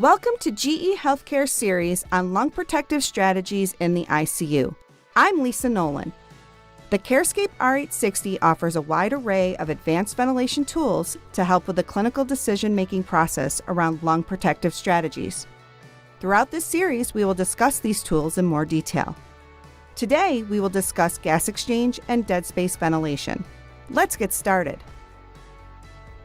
Welcome to GE HeathCare series on lung protective strategies in the ICU. I'm Lisa Nolan. The CareScape R860 offers a wide array of advanced ventilation tools to help with the clinical decision-making process around lung protective strategies. Throughout this series, we will discuss these tools in more detail. Today, we will discuss gas exchange and dead space ventilation. Let's get started.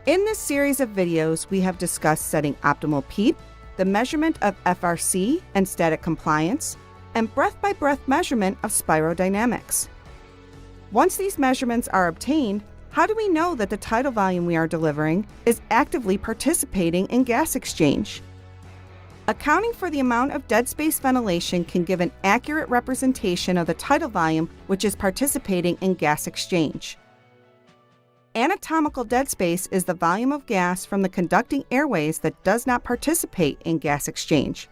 In this series of videos, we have discussed setting optimal PEEP, the measurement of FRC and static compliance, and breath-by-breath measurement of spirodynamics. Once these measurements are obtained, how do we know that the tidal volume we are delivering is actively participating in gas exchange? Accounting for the amount of dead space ventilation can give an accurate representation of the tidal volume which is participating in gas exchange. Anatomical dead space is the volume of gas from the conducting airways that does not participate in gas exchange.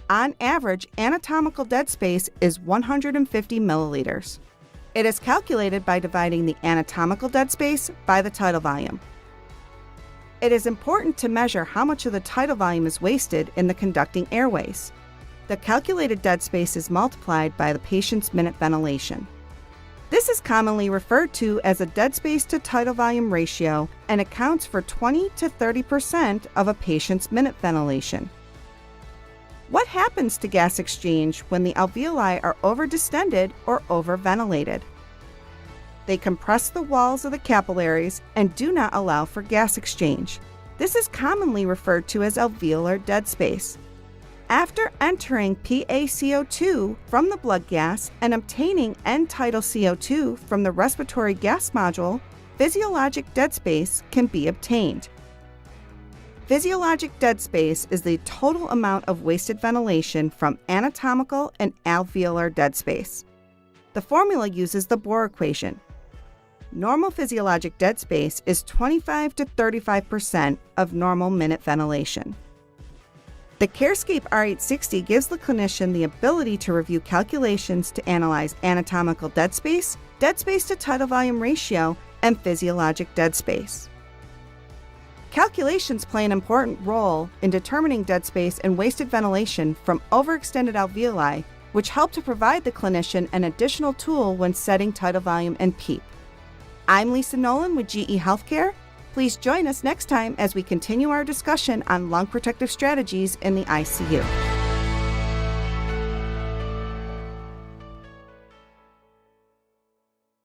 On average, anatomical dead space is 150 milliliters. It is calculated by dividing the anatomical dead space by the tidal volume. It is important to measure how much of the tidal volume is wasted in the conducting airways. The calculated dead space is multiplied by the patient's minute ventilation. This is commonly referred to as a dead space to tidal volume ratio and accounts for 20 to 30% of a patient's minute ventilation. What happens to gas exchange when the alveoli are overdistended or overventilated? They compress the walls of the capillaries and do not allow for gas exchange. This is commonly referred to as alveolar dead space. After entering PaCO2 from the blood gas and obtaining end-tidal CO2 from the respiratory gas module, physiologic dead space can be obtained. Physiologic dead space is the total amount of wasted ventilation from anatomical and alveolar dead space. The formula uses the Bohr equation. Normal physiologic dead space is 25 to 35% of normal minute ventilation. The CareScape R860 gives the clinician the ability to review calculations to analyze anatomical dead space to tidal volume ratio, and physiologic dead space. Calculations play an important role in determining dead space and wasted ventilation from overextended alveoli, which help to provide the clinician an additional tool when setting tidal volume and PEEP. I'm Lisa Nolan with GE HeathCare. Please join us next time as we continue our discussion on lung protective strategies in the ICU.